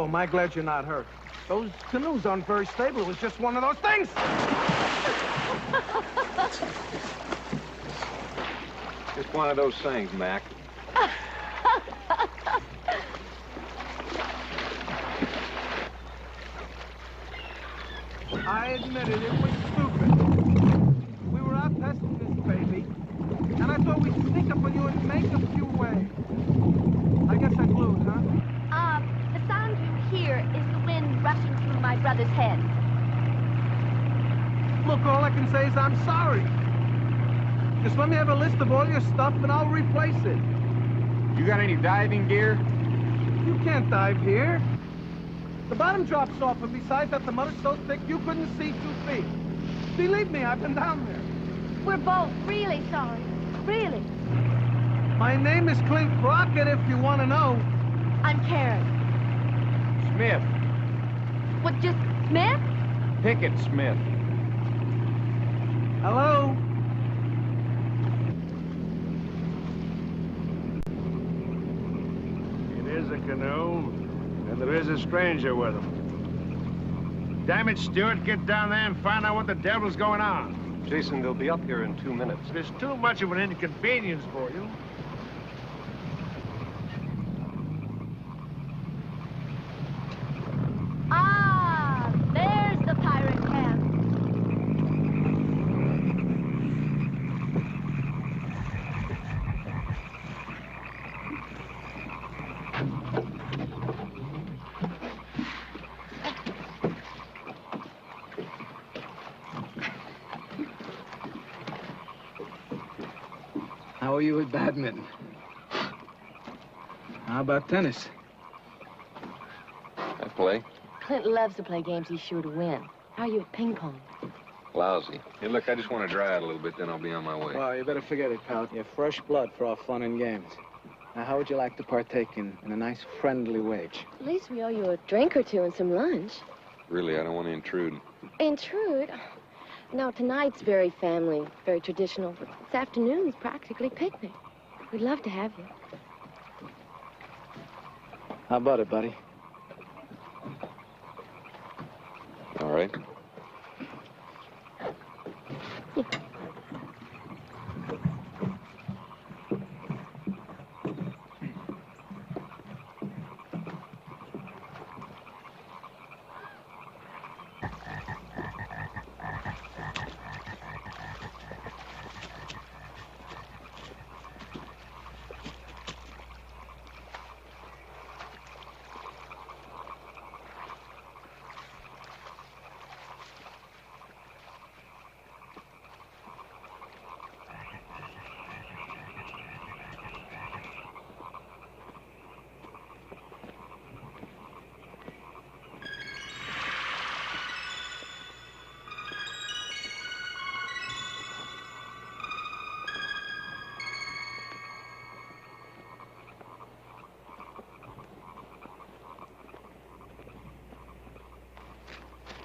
Oh, am I glad you're not hurt. Those canoes aren't very stable. It was just one of those things. Just one of those things, Mac. I admit it was stupid. We were out testing this baby, and I thought we'd sneak up on you and make a few waves. I guess I blew it, huh? The sound you hear is the wind rushing through my brother's head. Look, all I can say is I'm sorry. Just let me have a list of all your stuff, and I'll replace it. You got any diving gear? You can't dive here. The bottom drops off, and besides that, the mud is so thick you couldn't see 2 feet. Believe me, I've been down there. We're both really sorry. Really. My name is Clint Crockett, if you want to know. I'm Karen. Smith. What, just Smith? Pickett Smith. Hello? It is a canoe, and there is a stranger with him. Damn it, Stewart, get down there and find out what the devil's going on. Jason, they'll be up here in 2 minutes. It's too much of an inconvenience for you. Ah, there's the pirate camp. How are you at badminton? How about tennis? I play. Clint loves to play games he's sure to win. How are you at ping pong? Lousy. Hey, look, I just want to dry out a little bit, then I'll be on my way. Well, you better forget it, pal. You're fresh blood for our fun and games. Now, how would you like to partake in a nice friendly wage? At least we owe you a drink or two and some lunch. Really, I don't want to intrude. Intrude? No, tonight's very family, very traditional. But this afternoon's practically picnic. We'd love to have you. How about it, buddy? All right.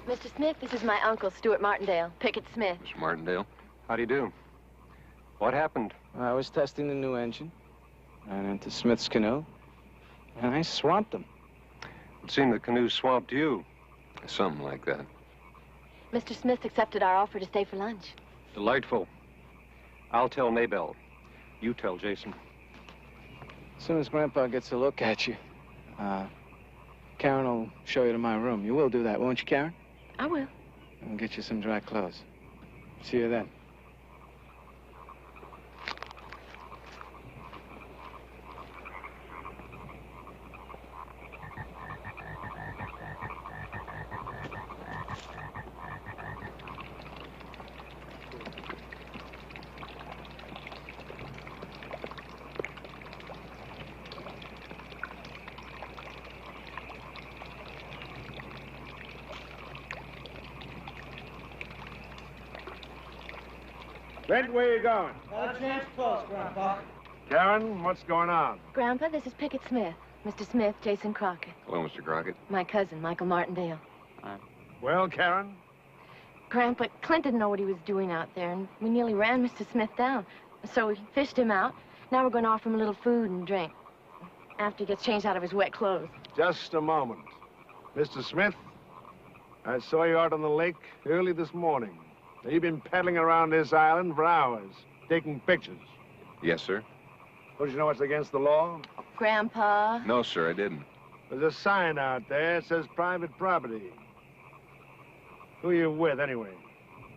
Mr. Smith, this is my uncle, Stuart Martindale, Pickett Smith. Mr. Martindale, how do you do? What happened? I was testing the new engine. Ran into Smith's canoe, and I swamped him. It seemed the canoe swamped you. Something like that. Mr. Smith accepted our offer to stay for lunch. Delightful. I'll tell Maybelle. You tell Jason. As soon as Grandpa gets a look at you, Karen will show you to my room. You will do that, won't you, Karen? I will. I'll get you some dry clothes. See you then. Brent, where you going? Got a chance close, Grandpa. Karen, what's going on? Grandpa, this is Pickett Smith. Mr. Smith, Jason Crockett. Hello, Mr. Crockett. My cousin, Michael Martindale. Well, Karen? Grandpa, Clint didn't know what he was doing out there, and we nearly ran Mr. Smith down. So we fished him out. Now we're going to offer him a little food and drink after he gets changed out of his wet clothes. Just a moment. Mr. Smith, I saw you out on the lake early this morning. Now, you've been paddling around this island for hours, taking pictures. Yes, sir. Don't you know it's against the law? Grandpa. No, sir, I didn't. There's a sign out there that says private property. Who are you with, anyway?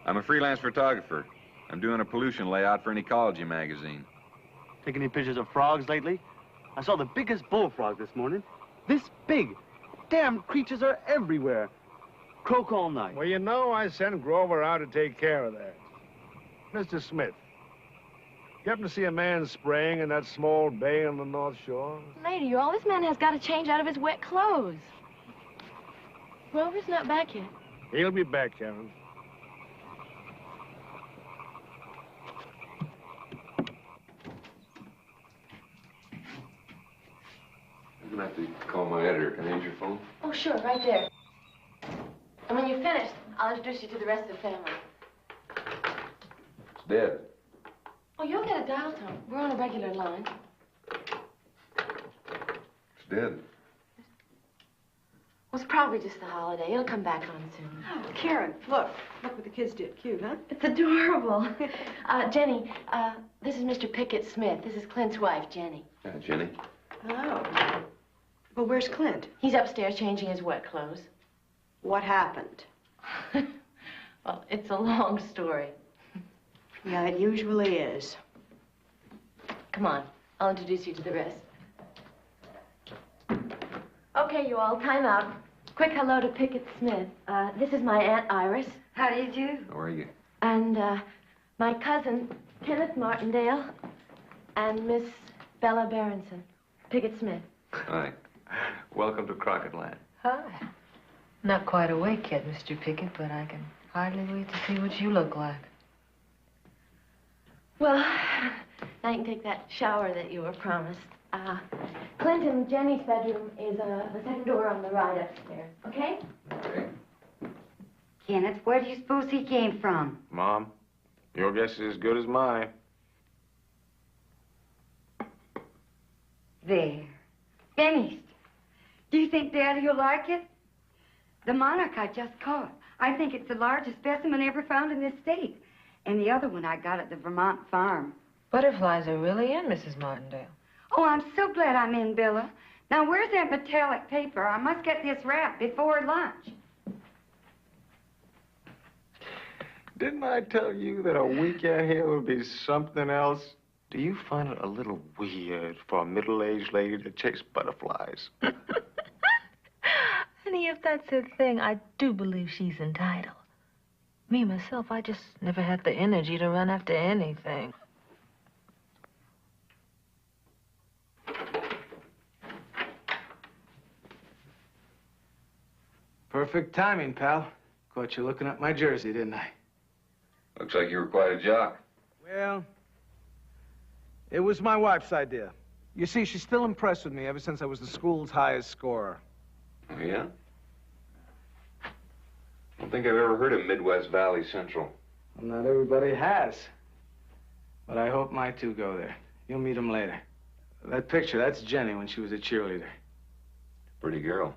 I'm a freelance photographer. I'm doing a pollution layout for an ecology magazine. Taking any pictures of frogs lately? I saw the biggest bullfrog this morning. This big. Damn creatures are everywhere. Croak all night. Well, you know, I sent Grover out to take care of that. Mr. Smith, you happen to see a man spraying in that small bay on the North Shore? Lady, all this man has got to change out of his wet clothes. Grover's not back yet. He'll be back, Karen. I'm gonna have to call my editor. Can I use your phone? Oh, sure, right there. And when you're finished, I'll introduce you to the rest of the family. It's dead. Oh, you'll get a dial tone. We're on a regular line. It's dead. Well, it's probably just the holiday. It'll come back on soon. Oh, Karen, look. Look what the kids did. Cute, huh? It's adorable. Jenny, this is Mr. Pickett Smith. This is Clint's wife, Jenny. Jenny. Oh. Well, where's Clint? He's upstairs changing his wet clothes. What happened? Well, it's a long story. Yeah, it usually is. Come on, I'll introduce you to the rest. Okay, you all, time out. Quick hello to Pickett Smith. This is my Aunt Iris. How do you do? How are you? And, my cousin, Kenneth Martindale, and Miss Bella Berenson. Pickett Smith. Hi. Welcome to Crockett Land. Hi. Not quite awake yet, Mr. Pickett, but I can hardly wait to see what you look like. Well, now you can take that shower that you were promised. Clint and Jenny's bedroom is the second door on the right upstairs, okay? Okay. Kenneth, where do you suppose he came from? Mom, your guess is as good as mine. There. Finished. Do you think Daddy will like it? The monarch I just caught. I think it's the largest specimen ever found in this state. And the other one I got at the Vermont farm. Butterflies are really in, Mrs. Martindale. Oh, I'm so glad I'm in, Billa. Now, where's that metallic paper? I must get this wrapped before lunch. Didn't I tell you that a week out here would be something else? Do you find it a little weird for a middle-aged lady to chase butterflies? Honey, if that's her thing, I do believe she's entitled. Me, myself, I just never had the energy to run after anything. Perfect timing, pal. Caught you looking at my jersey, didn't I? Looks like you were quite a jock. Well, it was my wife's idea. You see, she's still impressed with me ever since I was the school's highest scorer. Oh, yeah? I don't think I've ever heard of Midwest Valley Central. Well, not everybody has. But I hope my two go there. You'll meet them later. That picture, that's Jenny when she was a cheerleader. Pretty girl.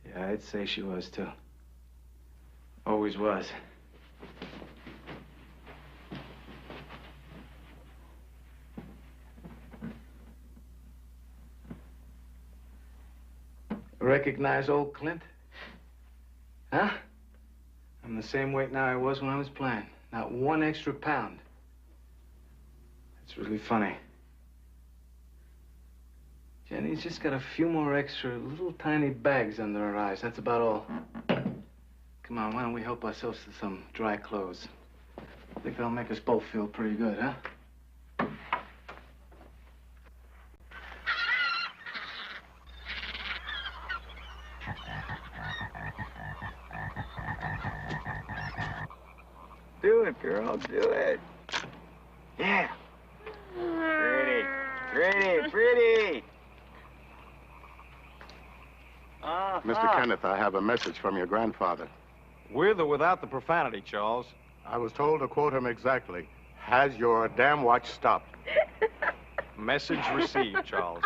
Yeah, I'd say she was, too. Always was. Recognize old Clint? Huh? I'm the same weight now I was when I was playing. Not 1 extra pound. It's really funny. Jenny's just got a few more extra little tiny bags under her eyes. That's about all. Come on, why don't we help ourselves to some dry clothes? I think that'll make us both feel pretty good, huh? Do it, girl, do it. Yeah. Pretty, pretty, pretty. Mr. Kenneth, I have a message from your grandfather. With or without the profanity, Charles? I was told to quote him exactly. Has your damn watch stopped? Message received, Charles.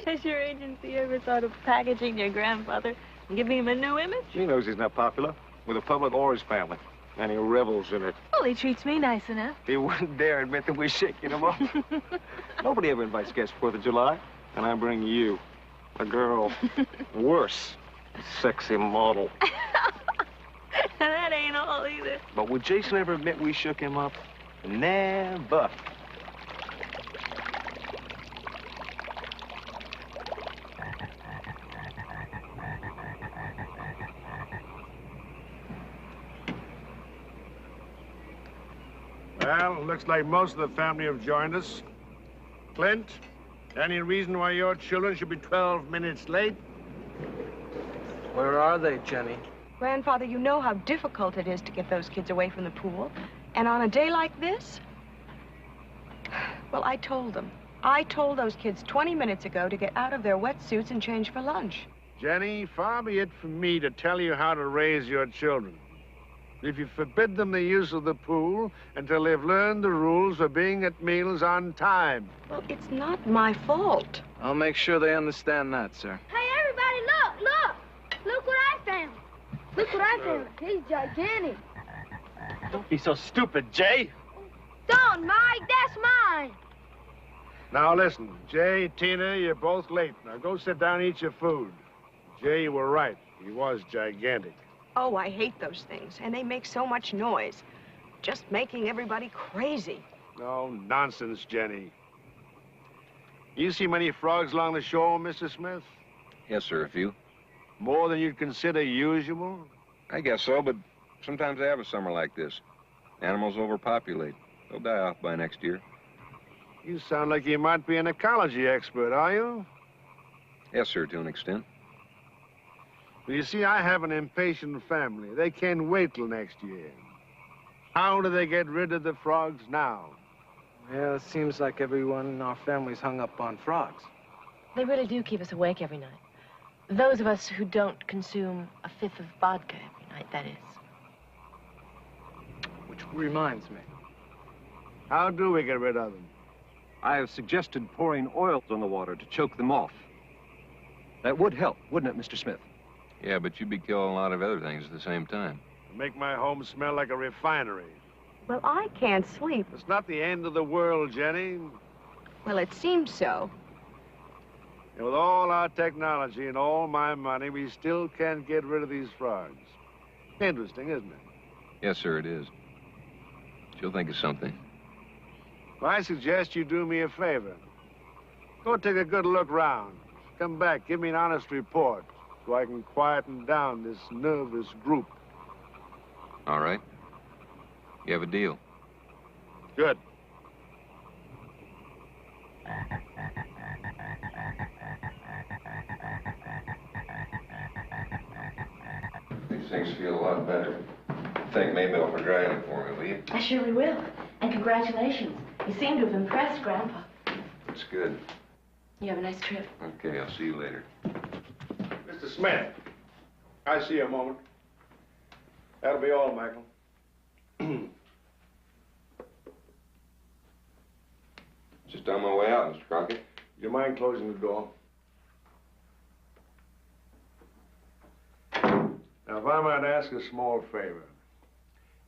Has your agency ever thought of packaging your grandfather and giving him a new image? He knows he's not popular with the public or his family, and he revels in it. Well, he treats me nice enough. He wouldn't dare admit that we're shaking him off. Nobody ever invites guests 4th of July, and I bring you, a girl, worse, sexy model. That ain't all either. But would Jason ever admit we shook him up? Never. Well, looks like most of the family have joined us. Clint, any reason why your children should be 12 minutes late? Where are they, Jenny? Grandfather, you know how difficult it is to get those kids away from the pool. And on a day like this? Well, I told them. I told those kids 20 minutes ago to get out of their wetsuits and change for lunch. Jenny, far be it from me to tell you how to raise your children. If you forbid them the use of the pool until they've learned the rules for being at meals on time. Well, it's not my fault. I'll make sure they understand that, sir. Hey, everybody, look, look! Look what I found. Look what I found. He's gigantic. Don't be so stupid, Jay. Don't, Mike. That's mine. Now listen, Jay, Tina, you're both late. Now go sit down and eat your food. Jay, you were right. He was gigantic. Oh, I hate those things, and they make so much noise. Just making everybody crazy. No nonsense, Jenny. You see many frogs along the shore, Mr. Smith? Yes, sir, a few. More than you'd consider usual? I guess so, but sometimes they have a summer like this. Animals overpopulate. They'll die off by next year. You sound like you might be an ecology expert, are you? Yes, sir, to an extent. Well, you see, I have an impatient family. They can't wait till next year. How do they get rid of the frogs now? Yeah, it seems like everyone in our family's hung up on frogs. They really do keep us awake every night. Those of us who don't consume a fifth of vodka every night, that is. Which reminds me. How do we get rid of them? I have suggested pouring oils on the water to choke them off. That would help, wouldn't it, Mr. Smith? Yeah, but you'd be killing a lot of other things at the same time. Make my home smell like a refinery. Well, I can't sleep. It's not the end of the world, Jenny. Well, it seems so. And with all our technology and all my money, we still can't get rid of these frogs. Interesting, isn't it? Yes, sir, it is. She'll think of something. Well, I suggest you do me a favor. Go take a good look round. Come back, give me an honest report so I can quieten down this nervous group. All right. You have a deal. Good. These things feel a lot better. Thank Maybelle for drying it for me, will you? I surely will. And congratulations. You seem to have impressed Grandpa. That's good. You have a nice trip. Okay, I'll see you later. Mr. Smith, I see you a moment. That'll be all, Michael. Just on my way out, Mr. Crockett. Do you mind closing the door? Now, if I might ask a small favor.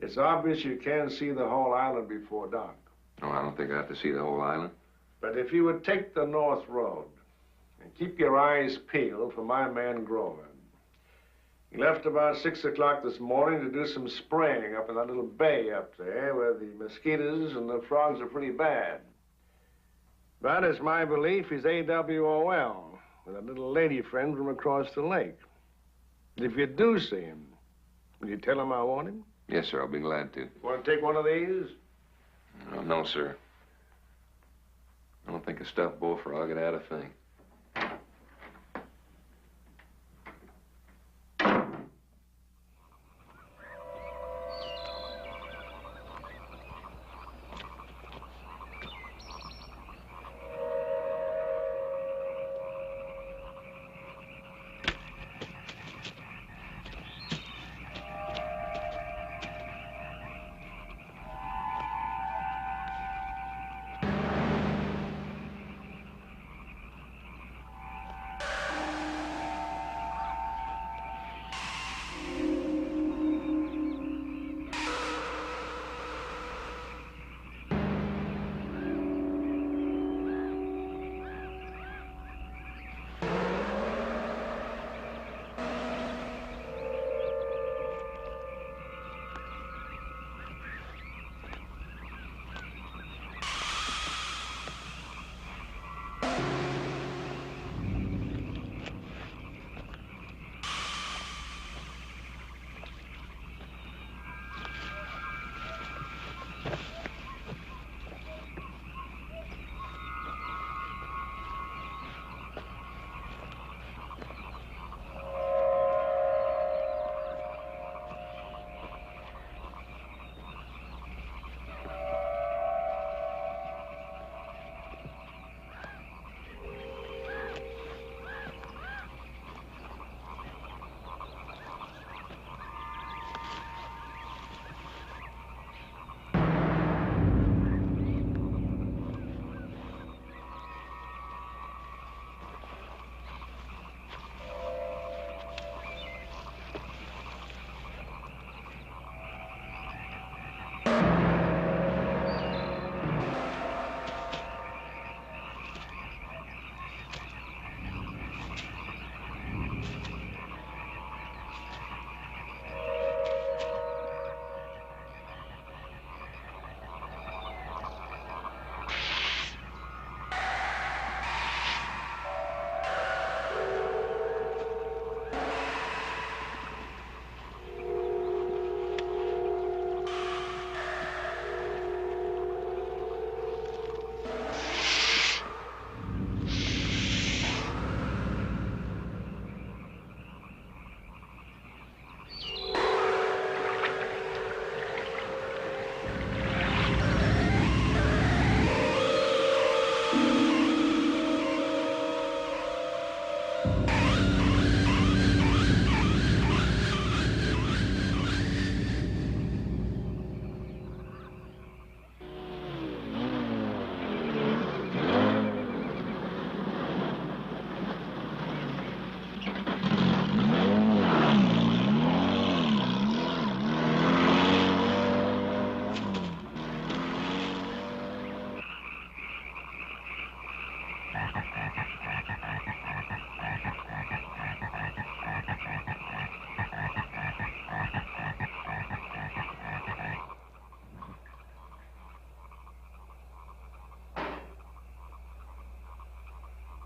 It's obvious you can't see the whole island before dark. Oh, I don't think I have to see the whole island. But if you would take the North Road and keep your eyes peeled for my man Grover. He left about 6 o'clock this morning to do some spraying up in that little bay up there where the mosquitoes and the frogs are pretty bad. But it's my belief he's AWOL with a little lady friend from across the lake. If you do see him, will you tell him I want him? Yes, sir, I'll be glad to. Want to take one of these? Oh, no, sir. I don't think a stuffed bullfrog would add a thing.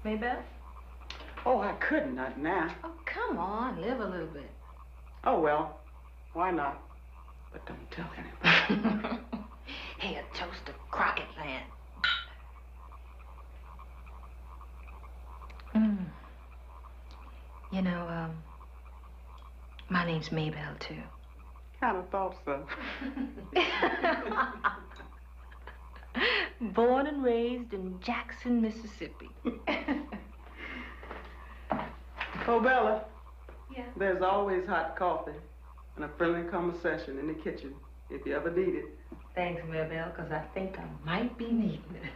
Maybelle? Oh, I couldn't, not now. Oh, come on, live a little bit. Oh, well, why not? But don't tell anybody. Hey, a toast to Crockett Land. You know, my name's Maybelle, too. Kind of thought so. Born and raised in Jackson, Mississippi. Oh, Bella. Yeah? There's always hot coffee and a friendly conversation in the kitchen if you ever need it. Thanks, Maybelle, because I think I might be needing it.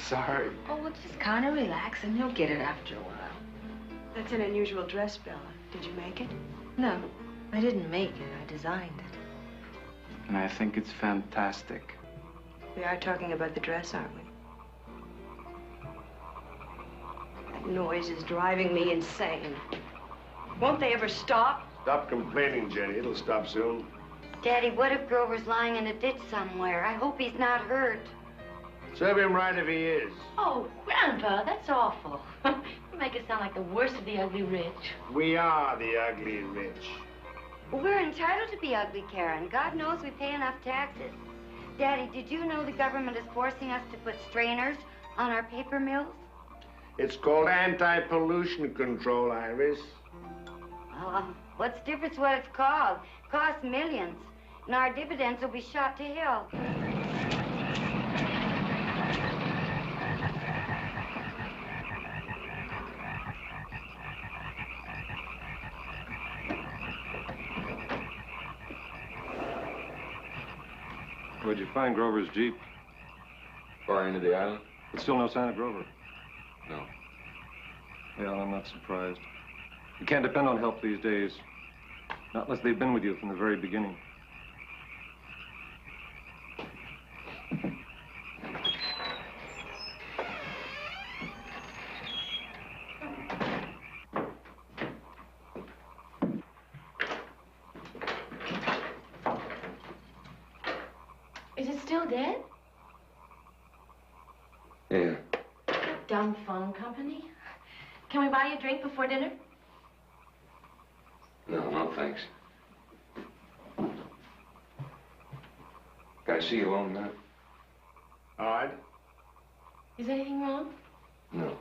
Sorry. Oh, well, just kind of relax and you'll get it after a while. That's an unusual dress, Bella. Did you make it? No, I didn't make it. I designed it. And I think it's fantastic. We are talking about the dress, aren't we? That noise is driving me insane. Won't they ever stop? Stop complaining, Jenny. It'll stop soon. Daddy, what if Grover's lying in a ditch somewhere? I hope he's not hurt. Serve him right if he is. Oh, Grandpa, that's awful. You make it sound like the worst of the ugly rich. We are the ugly rich. We're entitled to be ugly, Karen. God knows we pay enough taxes. Daddy, did you know the government is forcing us to put strainers on our paper mills? It's called anti-pollution control, Iris. What's the difference what it's called? It costs millions, and our dividends will be shot to hell. Where'd you find Grover's Jeep? Far into the island? But still no sign of Grover? No. Well, I'm not surprised. You can't depend on help these days. Not unless they've been with you from the very beginning. Is it still dead? Yeah. Dumb phone company. Can we buy you a drink before dinner? No, thanks. Can I see you alone now? All right. Is anything wrong? No.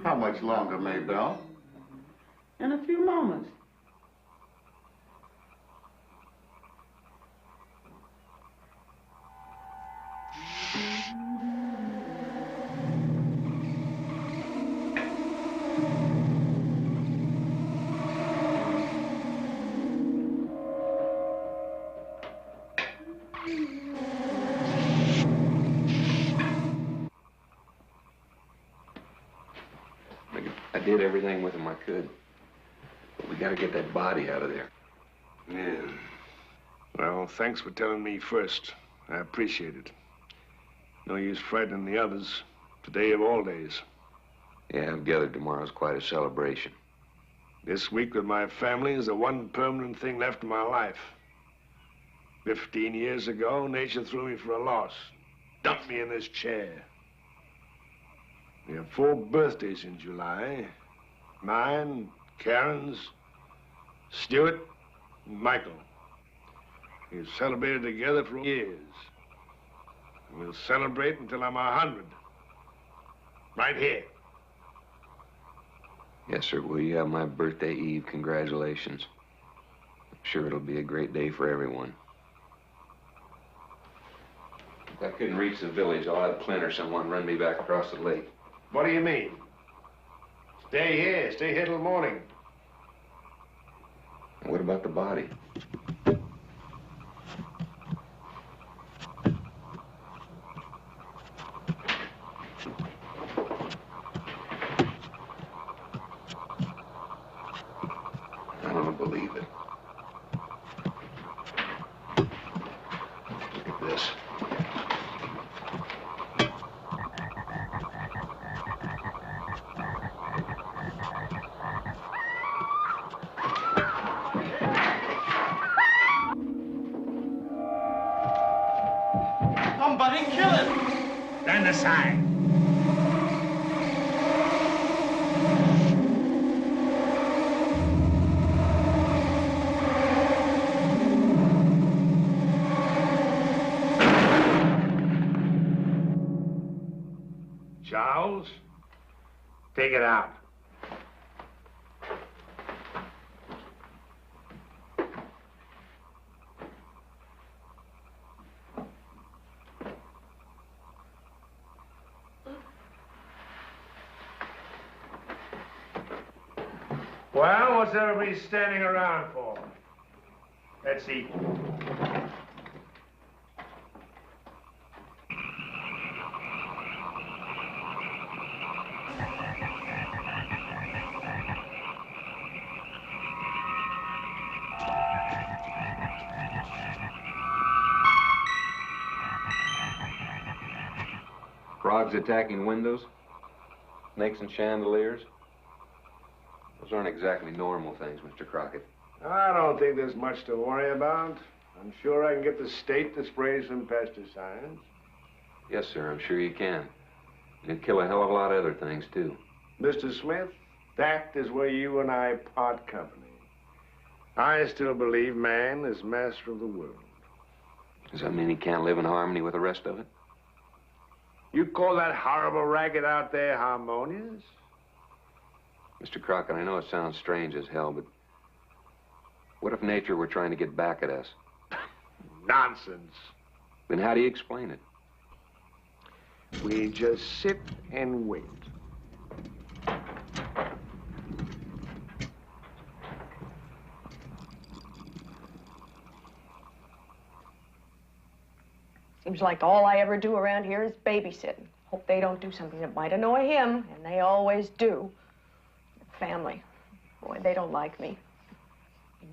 How much longer, Maybelle? In a few moments. I did everything with him I could. But we gotta get that body out of there. Yeah. Well, thanks for telling me first. I appreciate it. No use frightening the others. Today of all days. Yeah, I've gathered tomorrow's quite a celebration. This week with my family is the one permanent thing left in my life. 15 years ago, nature threw me for a loss. Dumped me in this chair. We have 4 birthdays in July. Mine, Karen's, Stuart, and Michael. We've celebrated together for years. And we'll celebrate until I'm 100. Right here. Yes, sir. Well, you have my birthday eve. Congratulations. I'm sure it'll be a great day for everyone. If I couldn't reach the village, I'll have Clint or someone run me back across the lake. What do you mean? Stay here. Stay here till morning. And what about the body? I don't believe it. Look at this. Somebody kill him! Stand aside. Charles, take it out. Well, what's everybody standing around for? Let's eat. Frogs attacking windows? Snakes and chandeliers? Those aren't exactly normal things, Mr. Crockett. I don't think there's much to worry about. I'm sure I can get the state to spray some pesticides. Yes, sir, I'm sure you can. You can kill a hell of a lot of other things, too. Mr. Smith, that is where you and I part company. I still believe man is master of the world. Does that mean he can't live in harmony with the rest of it? You call that horrible racket out there harmonious? Mr. Crockett, I know it sounds strange as hell, but what if nature were trying to get back at us? Nonsense. Then how do you explain it? We just sit and wait. Seems like all I ever do around here is babysitting. Hope they don't do something that might annoy him, and they always do. Family. Boy, they don't like me.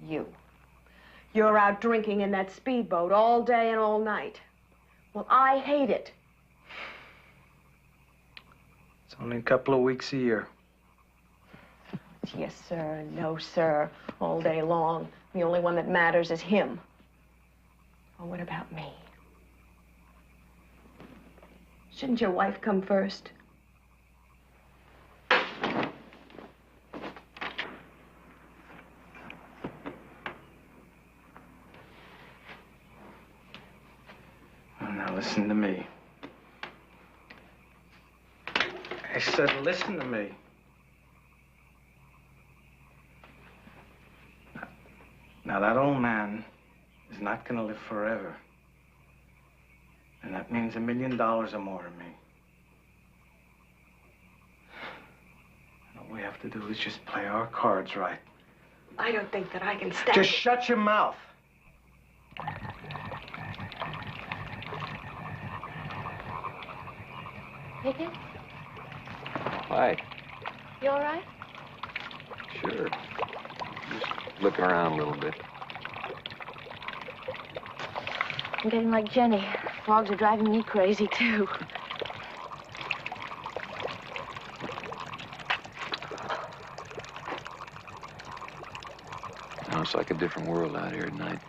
You. You're out drinking in that speedboat all day and all night. Well, I hate it. It's only a couple of weeks a year. Yes, sir. No, sir. All day long. The only one that matters is him. Well, what about me? Shouldn't your wife come first? Well, now listen to me. I said listen to me. Now, that old man is not going to live forever. And that means $1 million or more to me. And all we have to do is just play our cards right. I don't think that I can stand Just it. shut your mouth. Pickett, Hi. you all right? Sure. Just looking around a little bit. I'm getting like Jenny. Frogs are driving me crazy, too. You know, it's like a different world out here at night.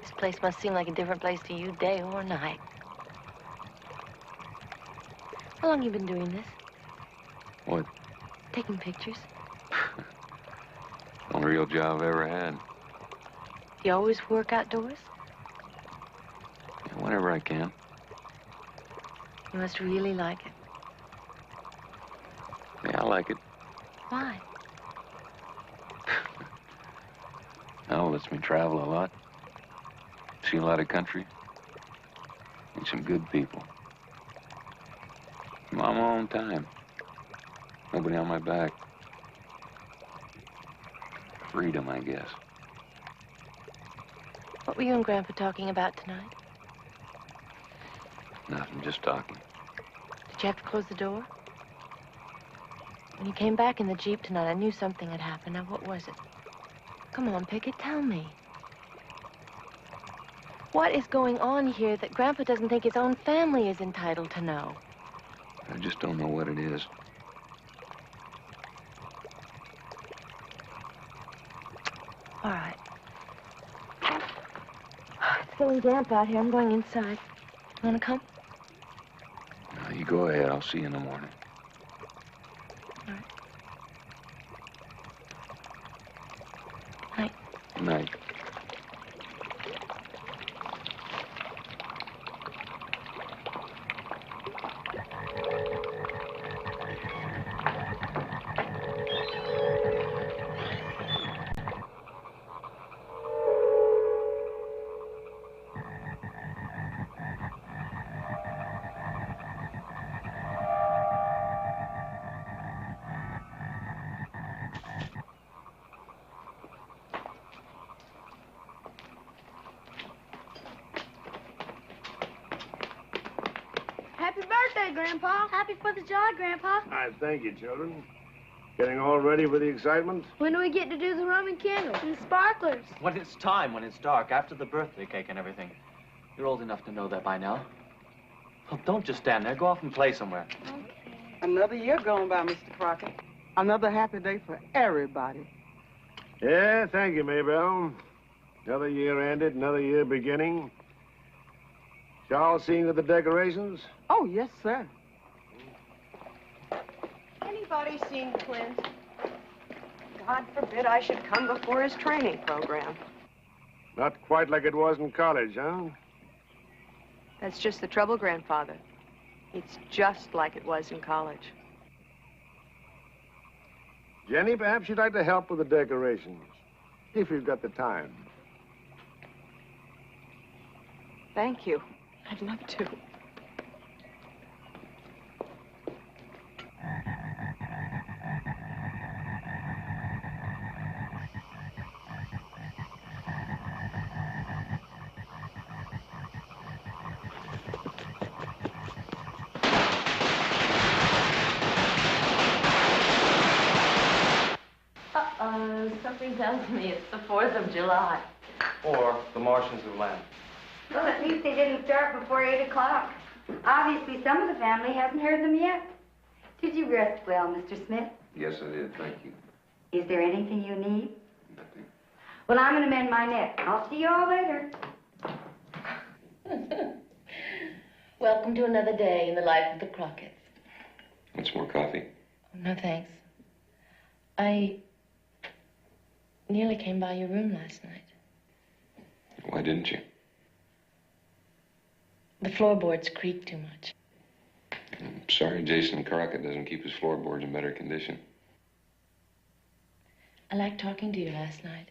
This place must seem like a different place to you, day or night. How long you been doing this? What? Taking pictures? Only real job I've ever had. You always work outdoors? Yeah, whenever I can. You must really like it. Yeah, I like it. Why? Oh, it lets me travel a lot. See a lot of country. Meet some good people. I'm on my own time. Nobody on my back. Freedom, I guess. What were you and Grandpa talking about tonight? Nothing, just talking. Did you have to close the door? When you came back in the Jeep tonight, I knew something had happened. Now, what was it? Come on, Pickett, tell me. What is going on here that Grandpa doesn't think his own family is entitled to know? I just don't know what it is. All right. It's getting damp out here. I'm going inside. You want to come? No, you go ahead. I'll see you in the morning. All right. Night. Good night. Happy birthday, Grandpa. Happy 4th of July, Grandpa. I thank you, children. Getting all ready for the excitement? When do we get to do the Roman candles and the sparklers? When it's time, when it's dark, after the birthday cake and everything. You're old enough to know that by now. Well, don't just stand there. Go off and play somewhere. Another year going by, Mr. Crockett. Another happy day for everybody. Yeah, thank you, Maybelle. Another year ended, another year beginning. Y'all seeing to the decorations? Oh, yes, sir. Anybody seen Clint? God forbid I should come before his training program. Not quite like it was in college, huh? That's just the trouble, Grandfather. It's just like it was in college. Jenny, perhaps you'd like to help with the decorations, if you've got the time. Thank you. I'd love to. Something tells me it's the 4th of July. Or the Martians have landed. Well, at least they didn't start before 8 o'clock. Obviously, some of the family hasn't heard them yet. Did you rest well, Mr. Smith? Yes, I did. Thank you. Is there anything you need? Nothing. Well, I'm going to mend my net. I'll see you all later. Welcome to another day in the life of the Crockett's. Want some more coffee? No, thanks. I nearly came by your room last night. Why didn't you? The floorboards creak too much. I'm sorry Jason Crockett doesn't keep his floorboards in better condition. I liked talking to you last night.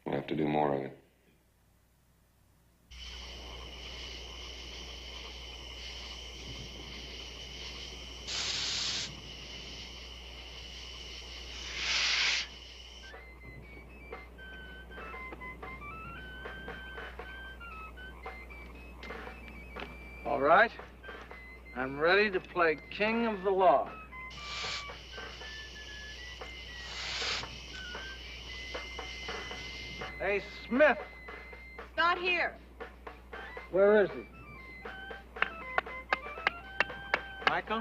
We'll have to do more of it. All right. I'm ready to play king of the log. Hey, Smith. Not here. Where is he? Michael,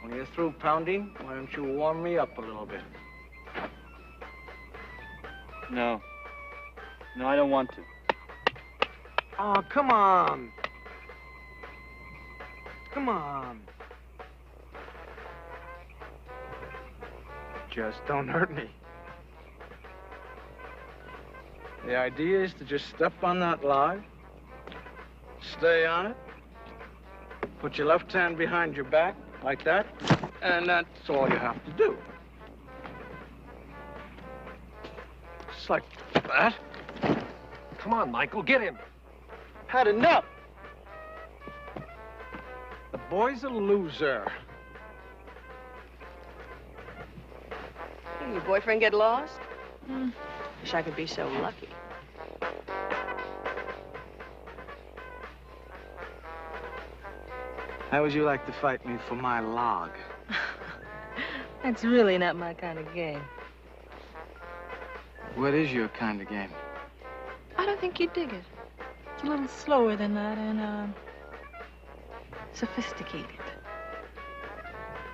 when you're through pounding, why don't you warm me up a little bit? No. No, I don't want to. Oh, come on. Come on. Just don't hurt me. The idea is to just step on that log, stay on it, put your left hand behind your back, like that, and that's all you have to do. Just like that. Come on, Michael, get him. Had enough. The boy's a loser. Did your boyfriend get lost? Wish I could be so lucky. How would you like to fight me for my log? That's really not my kind of game. What is your kind of game? I don't think you'd dig it. It's a little slower than that and, sophisticated.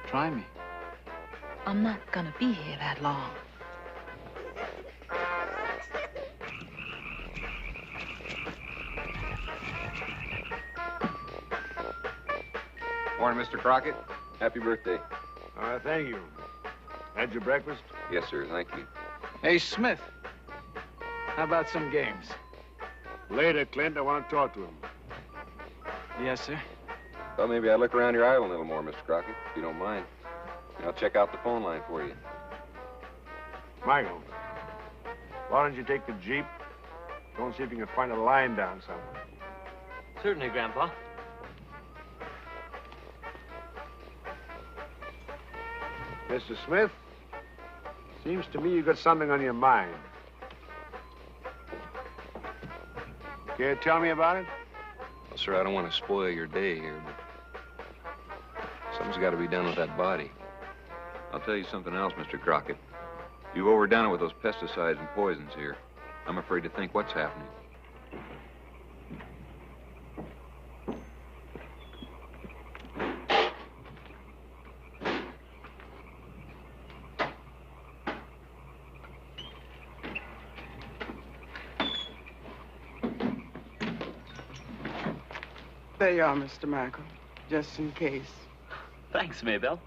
Try me. I'm not gonna be here that long. Morning, Mr. Crockett. Happy birthday. Thank you. Had your breakfast? Yes, sir. Thank you. Hey, Smith. How about some games? Later, Clint. I want to talk to him. Yes, sir. Thought maybe I'd look around your island a little more, Mr. Crockett, if you don't mind. I'll check out the phone line for you. Michael, why don't you take the Jeep? Go and see if you can find a line down somewhere. Certainly, Grandpa. Mr. Smith, seems to me you got something on your mind. Care to tell me about it? Well, sir, I don't want to spoil your day here, but something's got to be done with that body. I'll tell you something else, Mr. Crockett. You've overdone it with those pesticides and poisons here. I'm afraid to think what's happening. There you are, Mr. Michael, just in case. Thanks, Maybelle.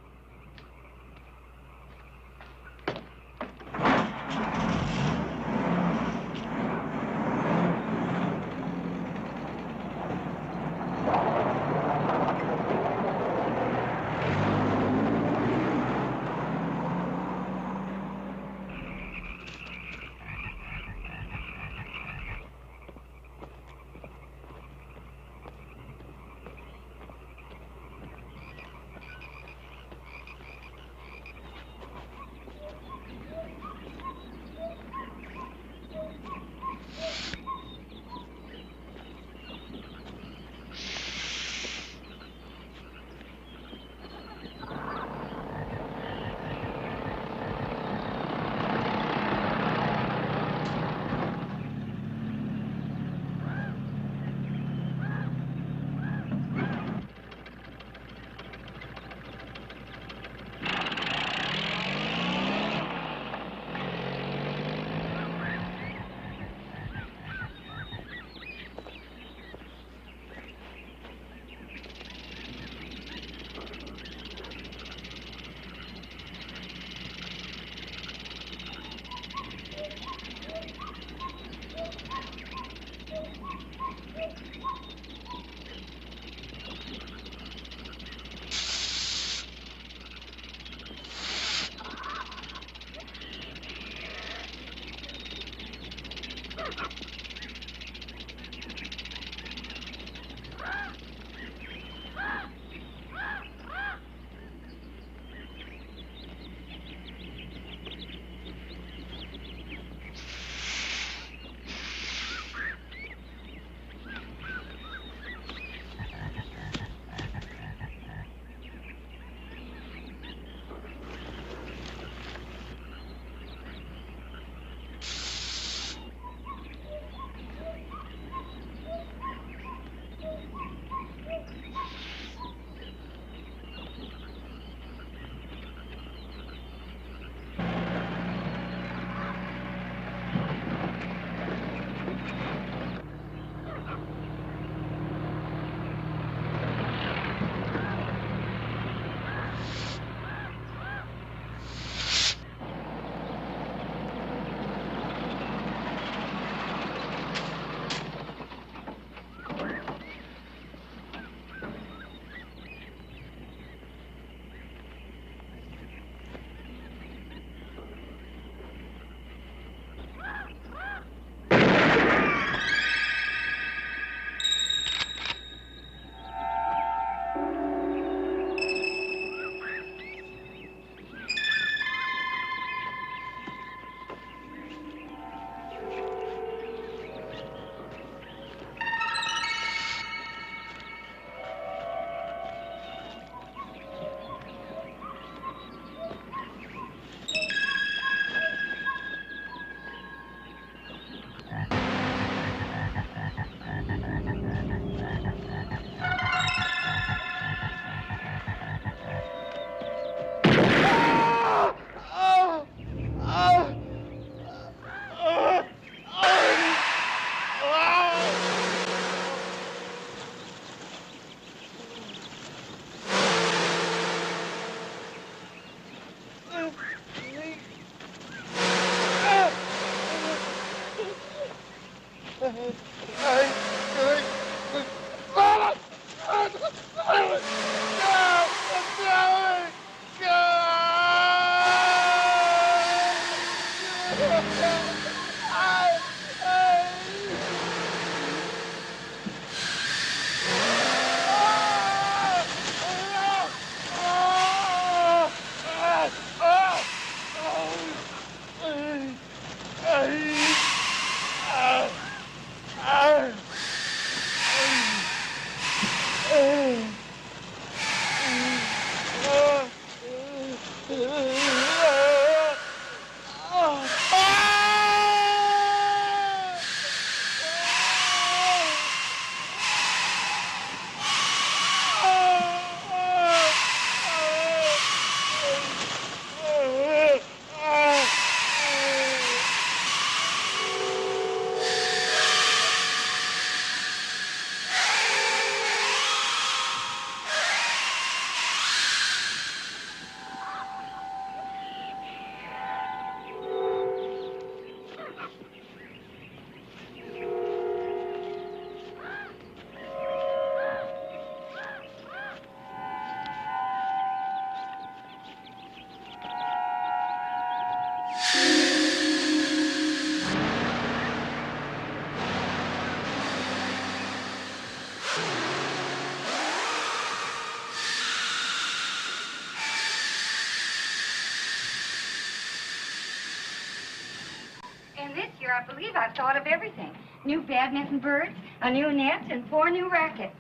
this year, I believe I've thought of everything. New badminton birds, a new net, and 4 new rackets.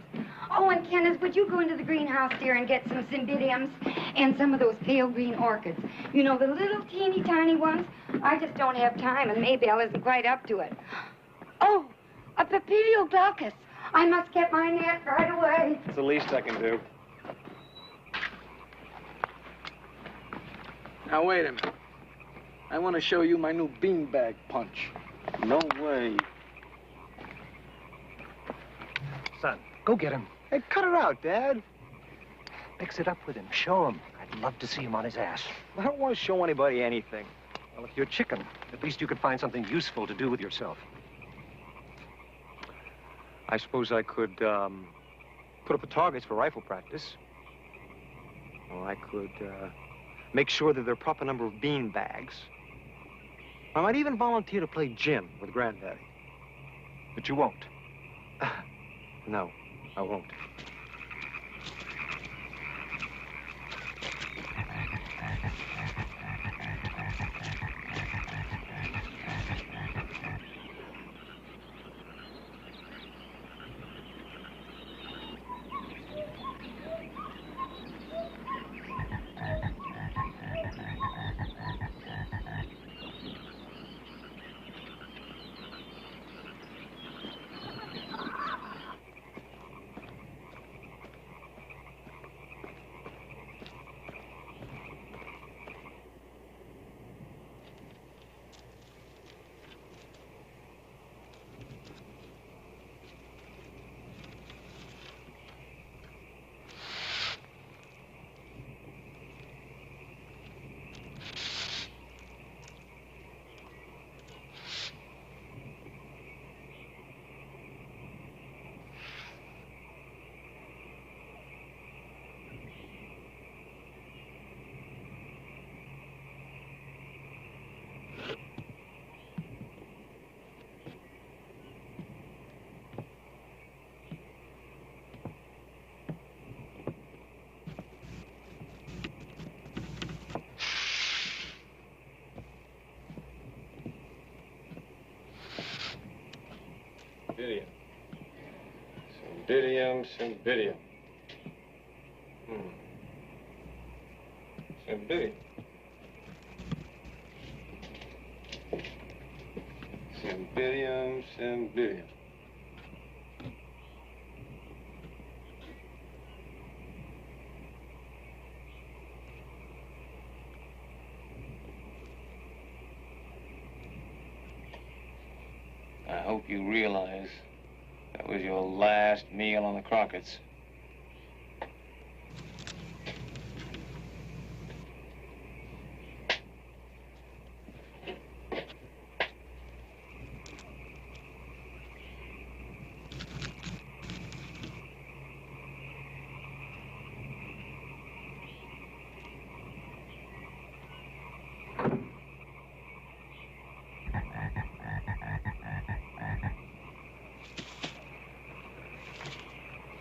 Oh, and Kenneth, would you go into the greenhouse, dear, and get some cymbidiums and some of those pale green orchids? You know, the little teeny tiny ones? I just don't have time, and Maybelle isn't quite up to it. Oh, a papilioglaucus. I must get my net right away. It's the least I can do. Now, wait a minute. I want to show you my new beanbag punch. No way. Son, go get him. Hey, cut her out, Dad. Mix it up with him. Show him. I'd love to see him on his ass. I don't want to show anybody anything. Well, if you're chicken, at least you could find something useful to do with yourself. I suppose I could, put up the targets for rifle practice. Or I could, make sure that there are a proper number of bean bags. I might even volunteer to play gym with Granddaddy. But you won't. No, I won't. Cymbidium. Cymbidium. Cymbidium. Cymbidium. I hope you realize that was your last meal on the Crockett's.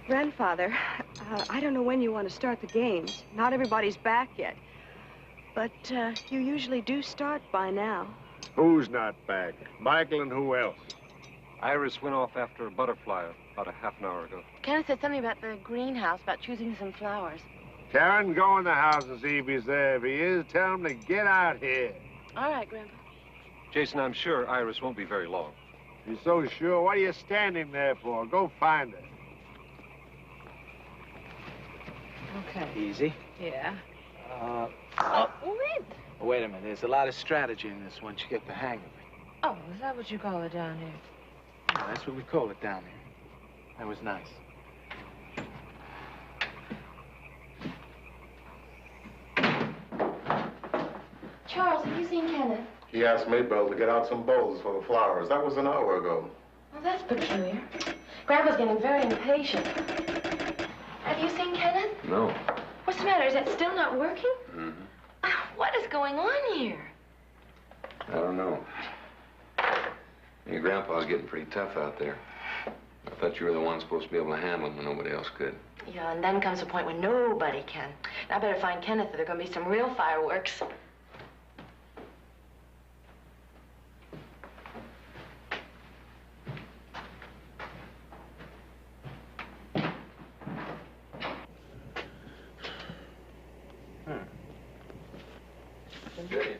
Grandfather, I don't know when you want to start the games. Not everybody's back yet. But you usually do start by now. Who's not back? Michael and who else? Iris went off after a butterfly about a half an hour ago. Kenneth said something about the greenhouse, about choosing some flowers. Karen, go in the house and see if he's there. If he is, tell him to get out here. All right, Grandpa. Jason, I'm sure Iris won't be very long. You're so sure? What are you standing there for? Go find her. Okay. Easy. Yeah. Wait a minute. There's a lot of strategy in this once you get the hang of it. Oh, is that what you call it down here? Yeah, that's what we call it down here. That was nice. Charles, have you seen Kenneth? He asked Maybelle to get out some bowls for the flowers. That was an hour ago. Well, that's peculiar. Grandpa's getting very impatient. Have you seen Kenneth? No. What's the matter? Is that still not working? Mm-hmm. What is going on here? I don't know. Your grandpa's getting pretty tough out there. I thought you were the one supposed to be able to handle him when nobody else could. Yeah, and then comes a point when nobody can. I better find Kenneth, or there are going to be some real fireworks. Captain. Good.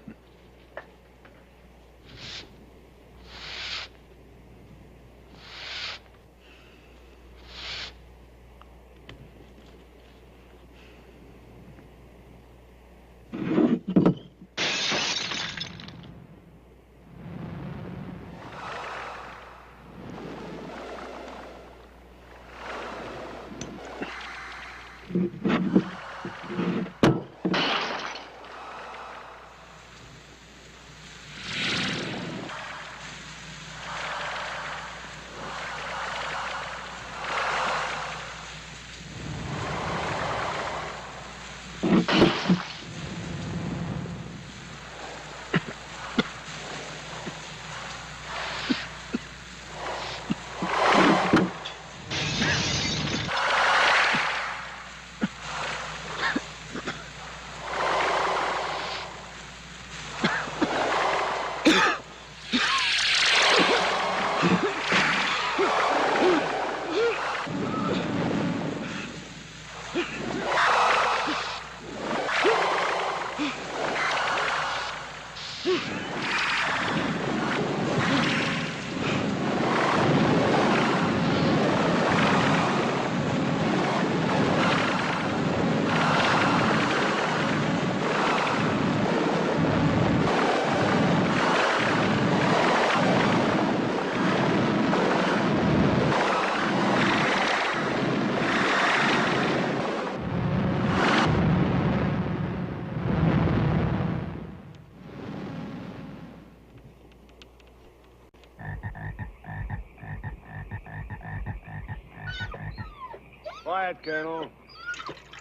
Quiet, Colonel.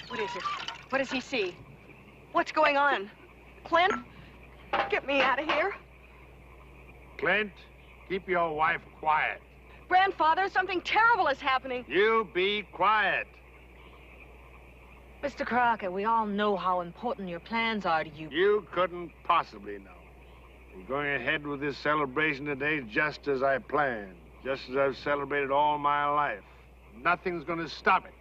What is it? What does he see? What's going on? Clint, get me out of here. Clint, keep your wife quiet. Grandfather, something terrible is happening. You be quiet. Mr. Crockett, we all know how important your plans are to you. You couldn't possibly know. We're going ahead with this celebration today just as I planned, just as I've celebrated all my life. Nothing's going to stop it.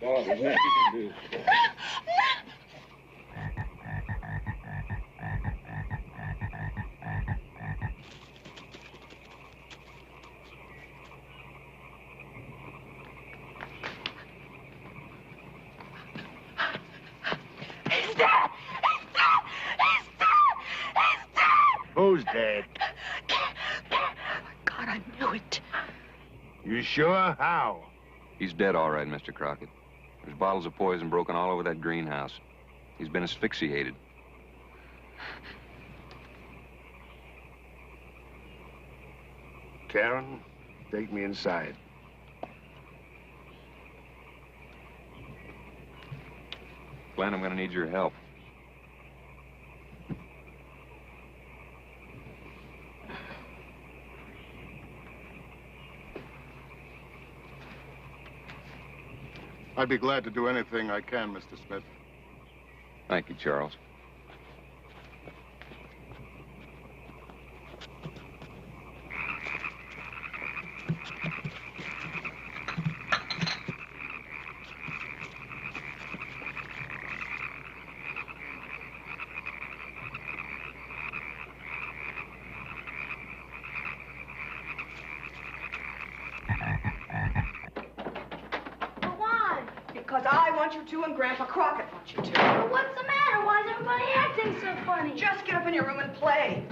Oh, there's nothing you can do. He's dead! He's dead! He's dead! He's dead! Who's dead? God, I knew it. You sure? How? He's dead, all right, Mr. Crockett. There's bottles of poison broken all over that greenhouse. He's been asphyxiated. Karen, take me inside. Glenn, I'm gonna need your help. I'd be glad to do anything I can, Mr. Smith. Thank you, Charles. Because I want you to and Grandpa Crockett wants you to. But what's the matter? Why is everybody acting so funny? Just get up in your room and play.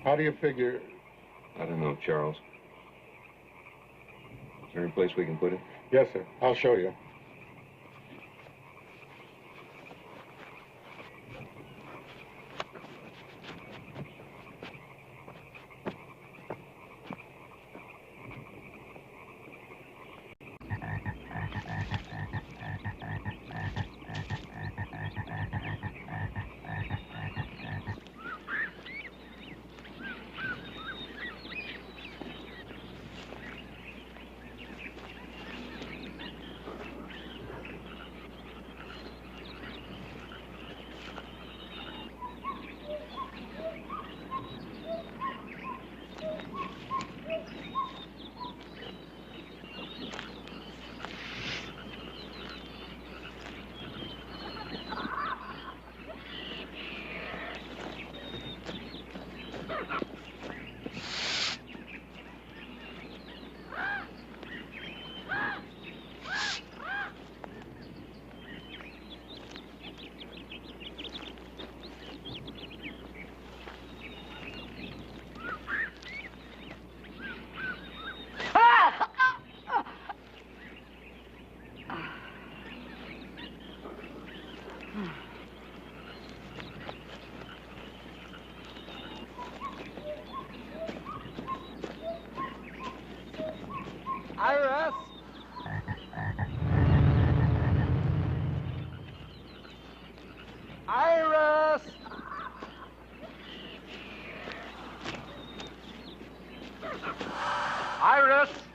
How do you figure? I don't know, Charles. Is there any place we can put it? Yes, sir. I'll show you. Iris! Iris! Iris!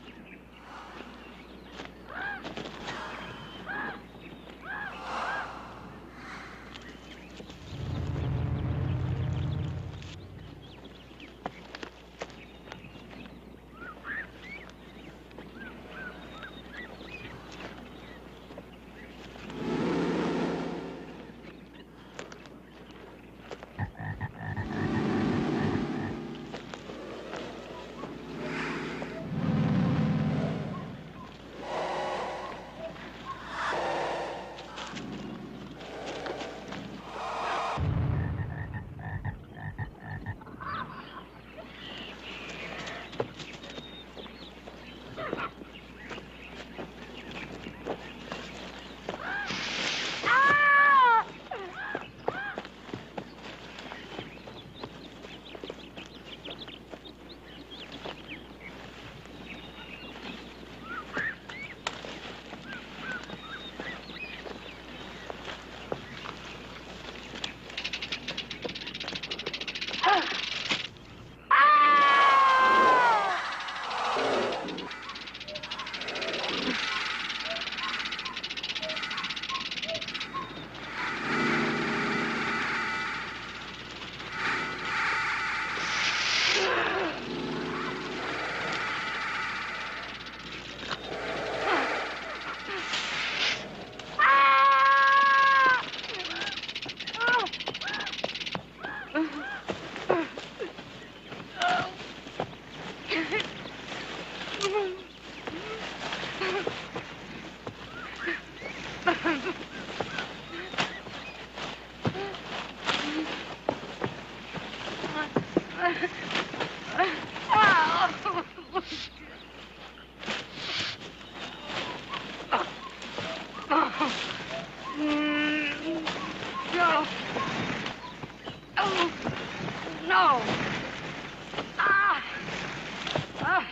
No. Oh, no. Ah. Ah.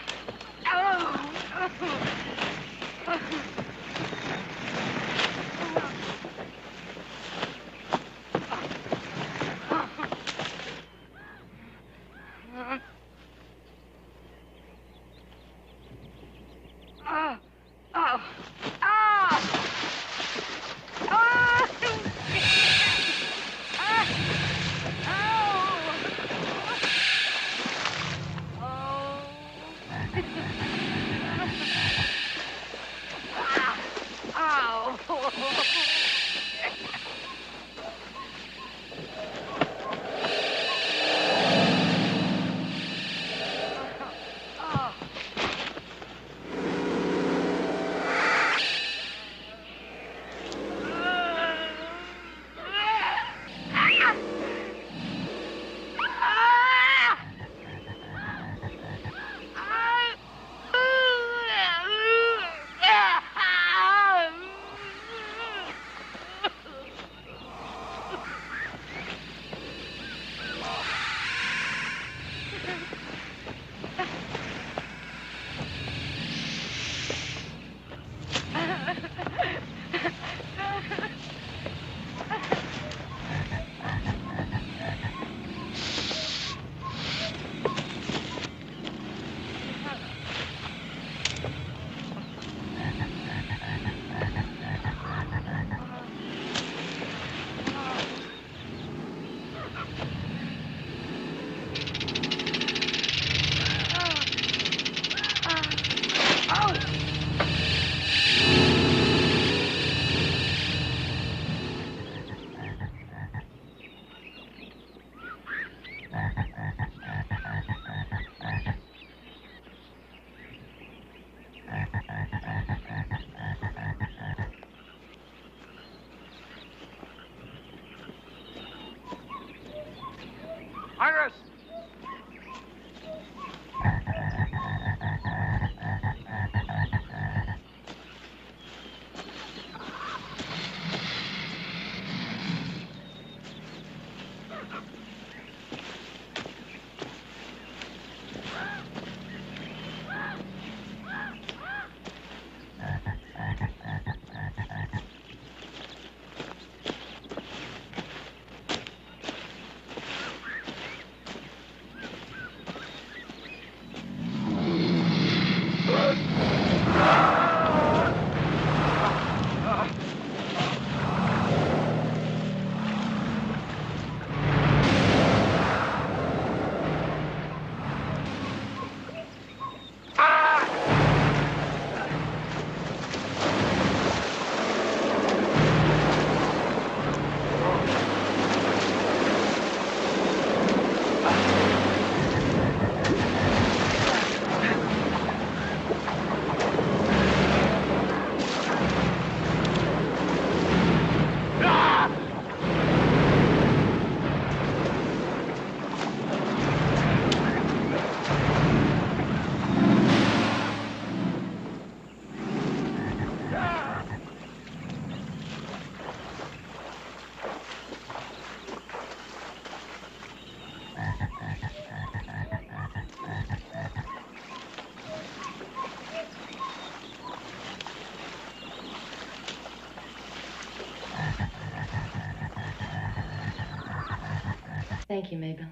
Thank you, Mabel.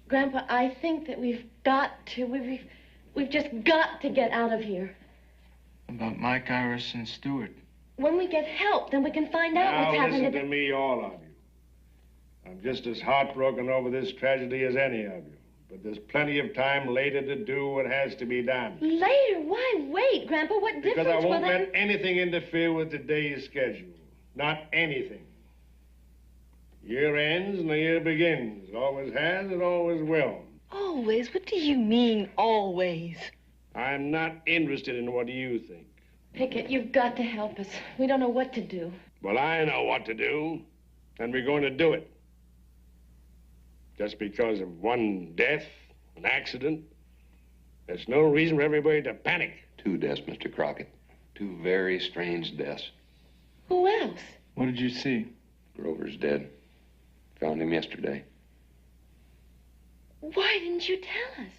Grandpa, I think that we've just got to get out of here. About Mike, Iris, and Stewart. When we get help, then we can find out what's Now happening. listen to me, all of you. I'm just as heartbroken over this tragedy as any of you. But there's plenty of time later to do what has to be done. Later? Why wait, Grandpa? What difference Because I won't will that... let anything interfere with today's schedule. Not anything. Year ends and the year begins. It always has, it always will. Always? What do you mean, always? I'm not interested in what you think. Pickett, you've got to help us. We don't know what to do. Well, I know what to do, and we're going to do it. Just because of one death, an accident, there's no reason for everybody to panic. 2 deaths, Mr. Crockett. 2 very strange deaths. Who else? What did you see? Grover's dead. Found him yesterday. Why didn't you tell us?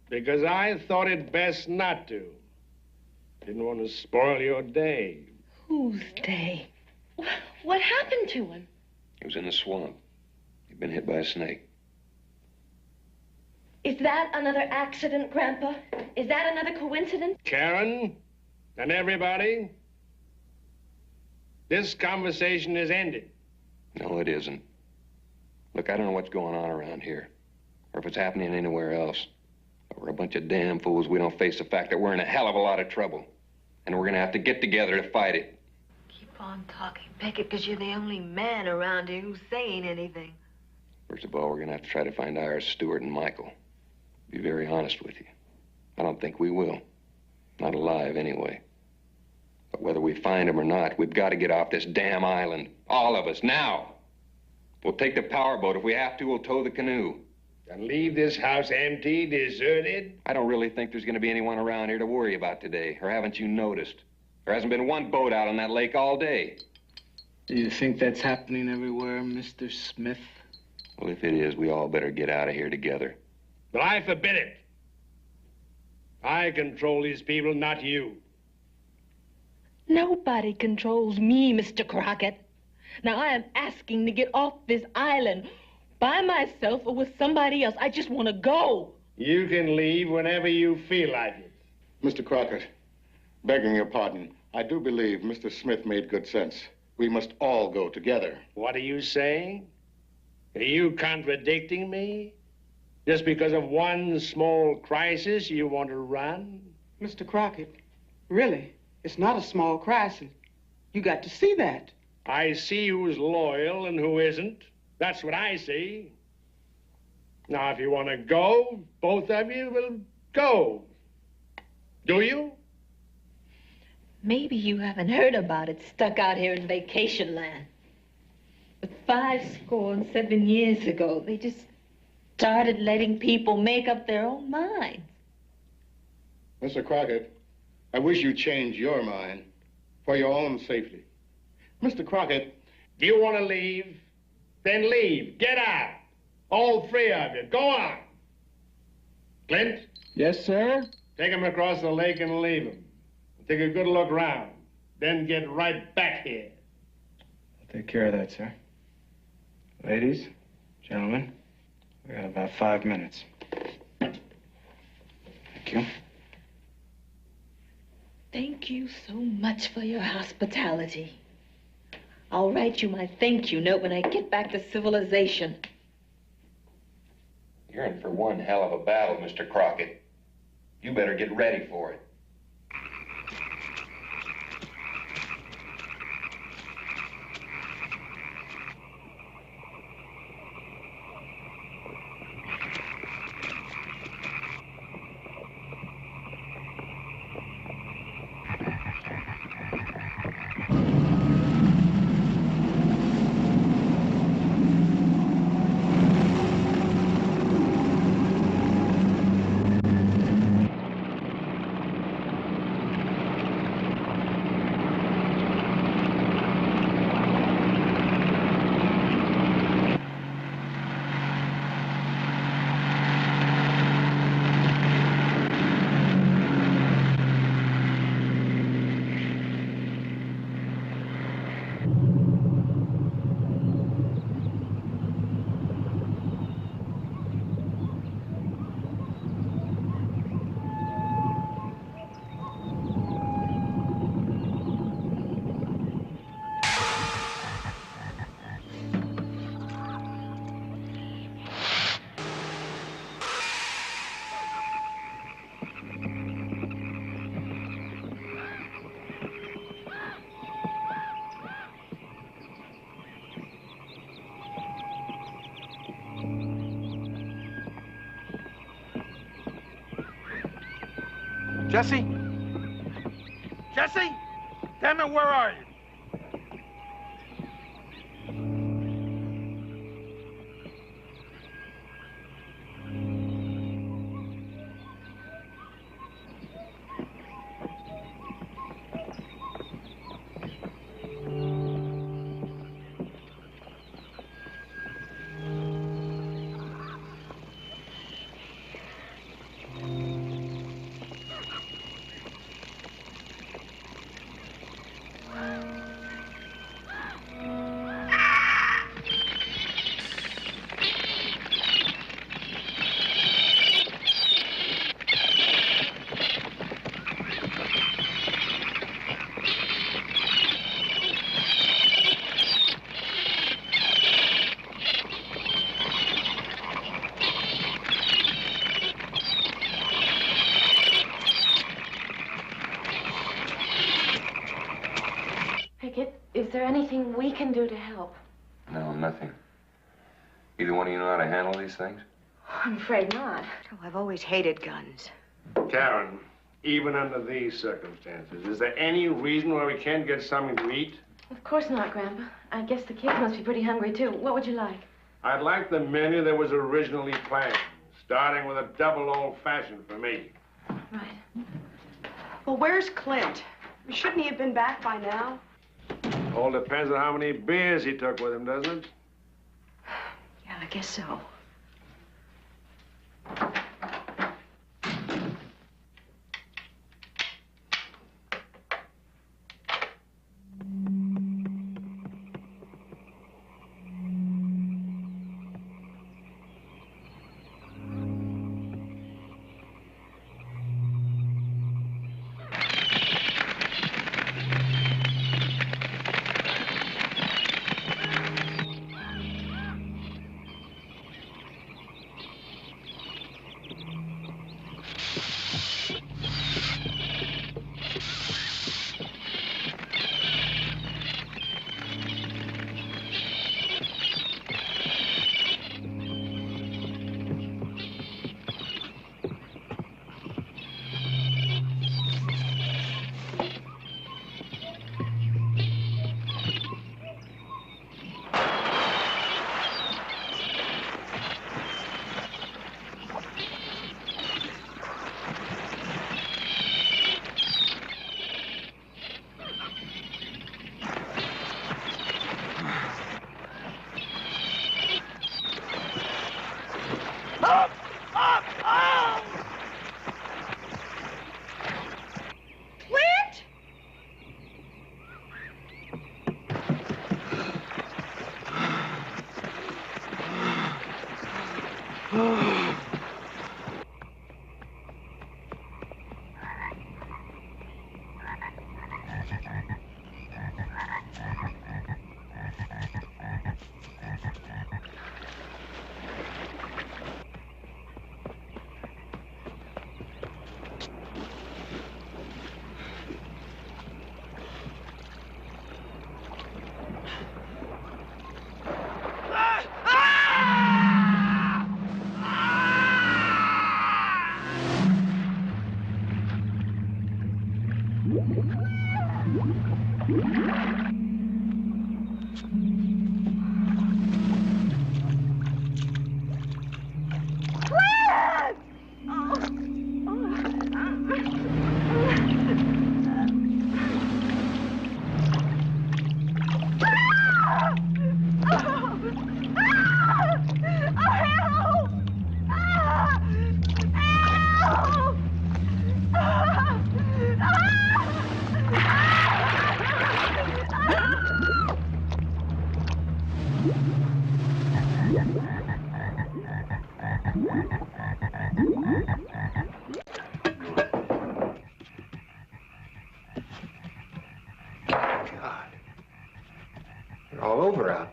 Because I thought it best not to. Didn't want to spoil your day. Whose day? What happened to him? He was in the swamp. He'd been hit by a snake. Is that another accident, Grandpa? Is that another coincidence? Karen and everybody, this conversation is ended. No, it isn't. Look, I don't know what's going on around here, or if it's happening anywhere else. But we're a bunch of damn fools. We don't face the fact that we're in a hell of a lot of trouble. And we're gonna have to get together to fight it. Keep on talking, Beckett, because you're the only man around here who's saying anything. First of all, we're gonna have to try to find Iris, Stewart, and Michael. Be very honest with you. I don't think we will. Not alive, anyway. But whether we find them or not, we've got to get off this damn island. All of us, now. We'll take the powerboat. If we have to, we'll tow the canoe. And leave this house empty, deserted? I don't really think there's going to be anyone around here to worry about today. Or haven't you noticed? There hasn't been one boat out on that lake all day. Do you think that's happening everywhere, Mr. Smith? Well, if it is, we all better get out of here together. But I forbid it. I control these people, not you. Nobody controls me, Mr. Crockett. Now, I am asking to get off this island by myself or with somebody else. I just want to go. You can leave whenever you feel like it. Mr. Crockett, begging your pardon, I do believe Mr. Smith made good sense. We must all go together. What are you saying? Are you contradicting me? Just because of one small crisis, you want to run? Mr. Crockett, really, it's not a small crisis. You got to see that. I see who's loyal and who isn't. That's what I see. Now, if you want to go, both of you will go. Do you? Maybe you haven't heard about it stuck out here in vacation land. But 57 years ago, they just started letting people make up their own minds. Mr. Crockett, I wish you'd change your mind for your own safety. Mr. Crockett, do you want to leave? Then leave. Get out. All 3 of you. Go on. Clint? Yes, sir? Take him across the lake and leave him. Take a good look round. Then get right back here. I'll take care of that, sir. Ladies, gentlemen, we got about 5 minutes. Thank you. Thank you so much for your hospitality. I'll write you my thank you note when I get back to civilization. You're in for one hell of a battle, Mr. Crockett. You better get ready for it. Jesse? Jesse? Damn it, where are you? Is there anything we can do to help? No, nothing. Either one of you know how to handle these things? I'm afraid not. Oh, I've always hated guns. Karen, even under these circumstances, is there any reason why we can't get something to eat? Of course not, Grandpa. I guess the kids must be pretty hungry, too. What would you like? I'd like the menu that was originally planned, starting with a double old-fashioned for me. Right. Well, where's Clint? Shouldn't he have been back by now? All depends on how many beers he took with him, doesn't it? Yeah, I guess so.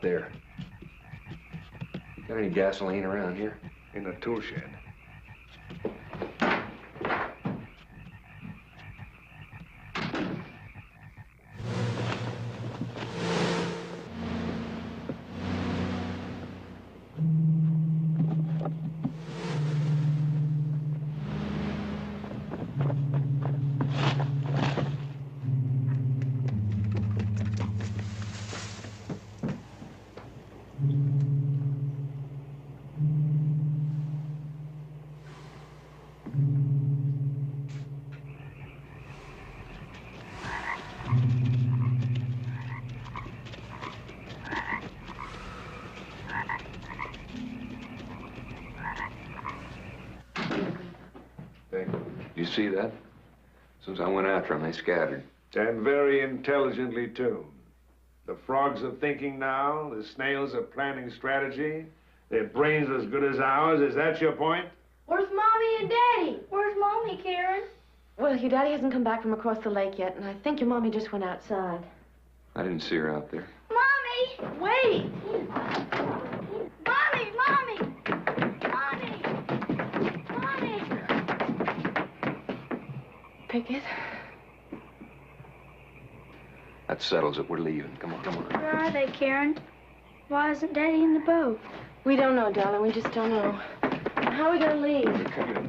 There. Got any gasoline around here? In the tool shed. see that? As soon as I went after them, they scattered. And very intelligently, too. The frogs are thinking now. The snails are planning strategy. Their brains as good as ours. Is that your point? Where's Mommy and Daddy? Where's Mommy, Karen? Well, your daddy hasn't come back from across the lake yet, and I think your mommy just went outside. I didn't see her out there. Mommy! Wait! Mommy! Mommy! Mommy! Mommy! Pickett? That settles it. We're leaving. Come on, come on. Where are they, Karen? Why isn't Daddy in the boat? We don't know, darling. We just don't know. How are we going to leave? Come here.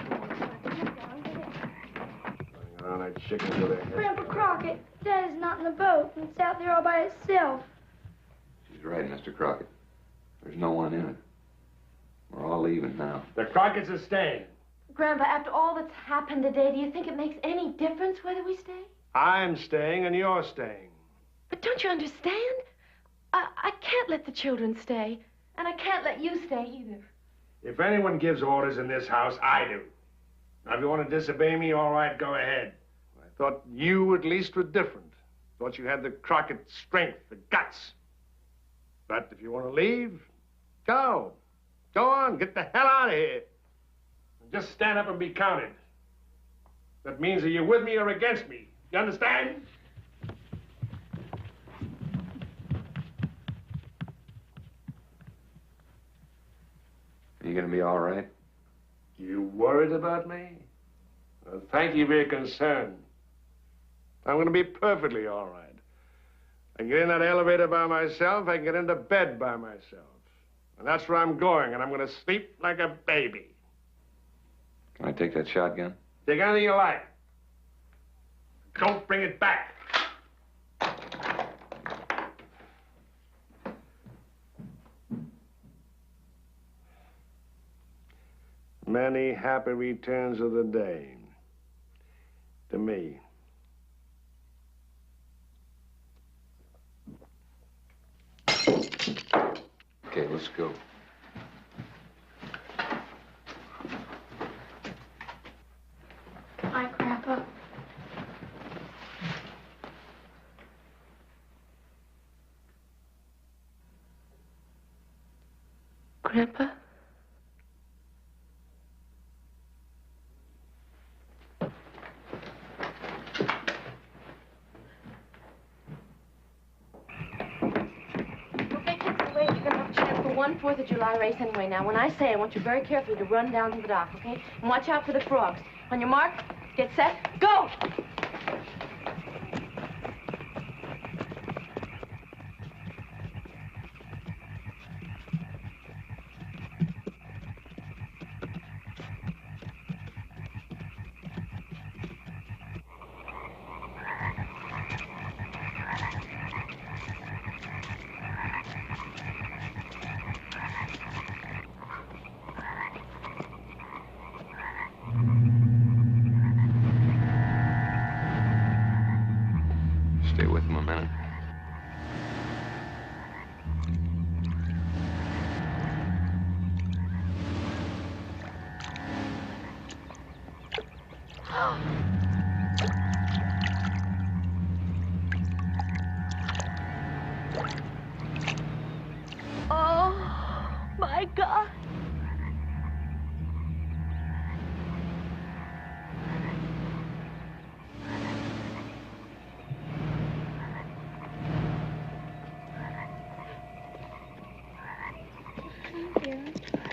Oh, that chicken's over there. Grandpa Crockett, Daddy's not in the boat. It's out there all by itself. She's right, Mr. Crockett. There's no one in it. We're all leaving now. The Crockett's are staying. Grandpa, after all that's happened today, do you think it makes any difference whether we stay? I'm staying and you're staying. But don't you understand? I can't let the children stay, and I can't let you stay either. If anyone gives orders in this house, I do. Now, if you want to disobey me, all right, go ahead. I thought you at least were different. Thought you had the Crockett strength, the guts. But if you want to leave, go. Go on, get the hell out of here. And just stand up and be counted. That means that you're with me or against me. You understand? Are you going to be all right? You worried about me? Well, thank you for your concern. I'm going to be perfectly all right. I can get in that elevator by myself. I can get into bed by myself. And that's where I'm going, and I'm going to sleep like a baby. Can I take that shotgun? Take anything you like. Don't bring it back. Many happy returns of the day. To me. Okay, let's go. Hi, Grandpa. Grandpa? One 4th of July race anyway. Now, when I say, I want you very carefully to run down to the dock, okay? And watch out for the frogs. On your mark, get set, go! Stay with him a minute. Oh, my God.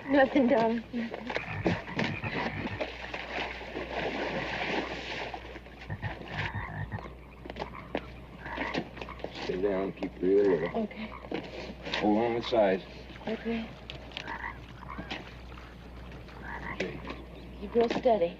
Nothing, darling. Nothing. Stay down, keep real low. Okay. Hold on the sides. Okay. Okay. Keep real steady.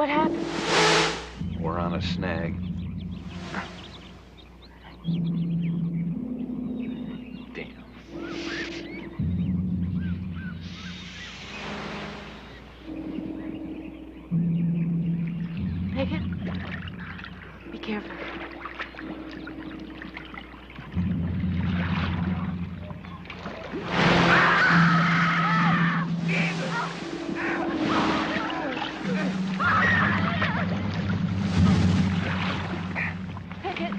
What happened? We're on a snag. Damn. Pickett, be careful. Pickett.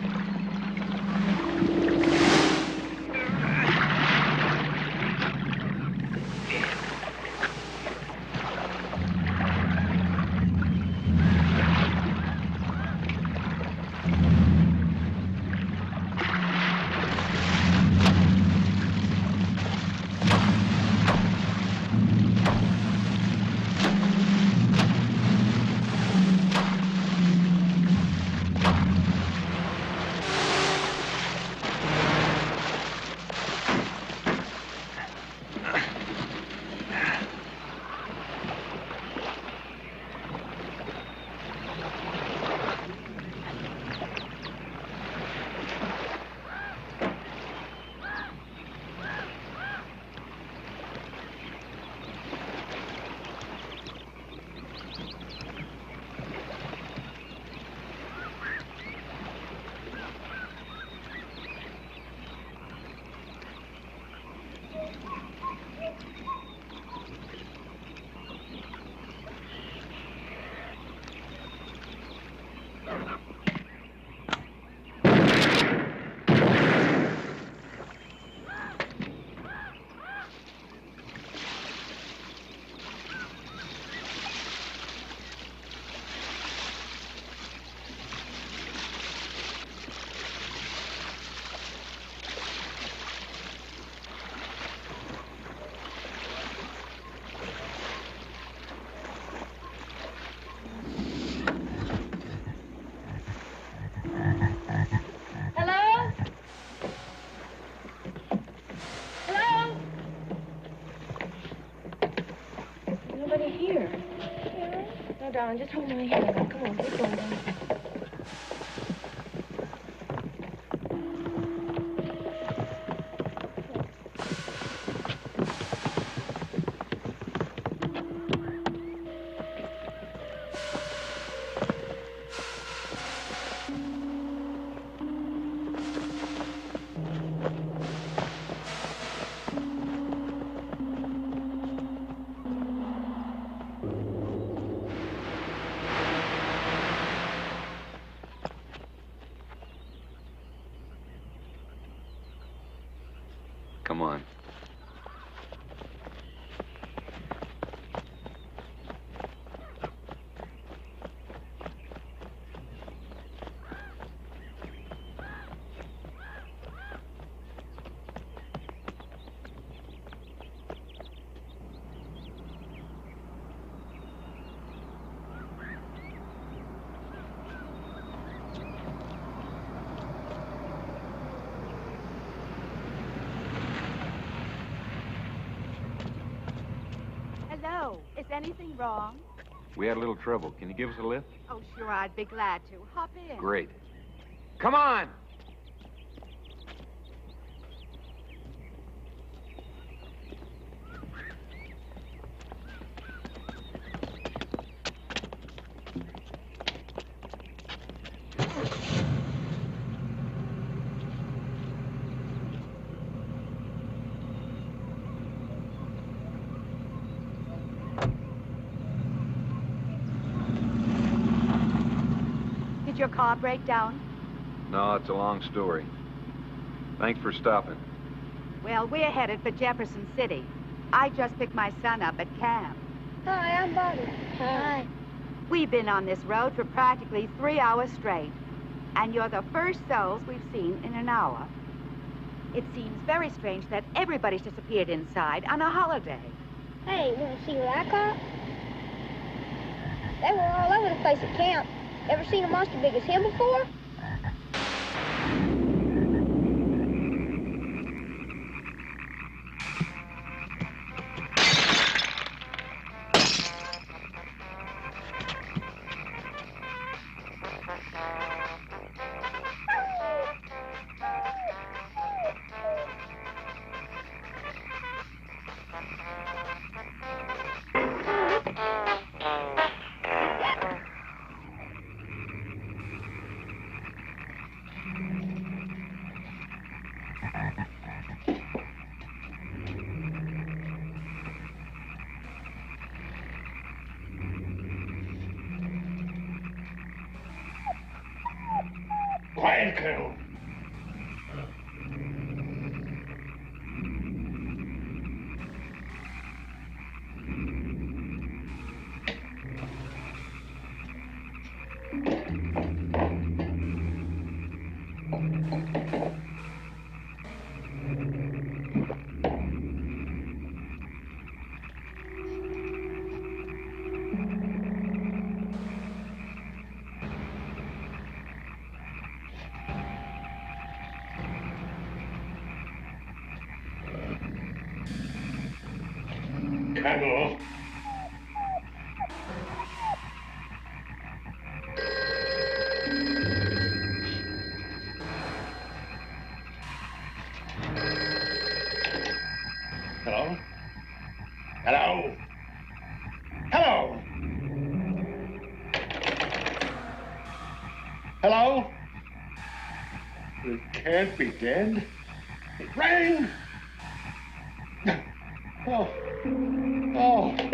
Hello? Hello? Nobody here. No, darling, just hold my hand. Come on, keep going down. Come on. Hello. Is anything wrong? We had a little trouble. Can you give us a lift? Oh, sure, I'd be glad to. Hop in. Great. Come on! Did your car break down? No, it's a long story. Thanks for stopping. Well, we're headed for Jefferson City. I just picked my son up at camp. Hi, I'm Bobby. Hi. We've been on this road for practically 3 hours straight, and you're the first souls we've seen in an hour. It seems very strange that everybody's disappeared inside on a holiday. Hey, you want to see what I caught? They were all over the place at camp. Ever seen a monster big as him before? Quiet, Colonel. Colonel. Hello? Hello? Hello? Hello? It can't be dead. It rang. Oh. Oh.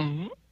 Mm-hmm.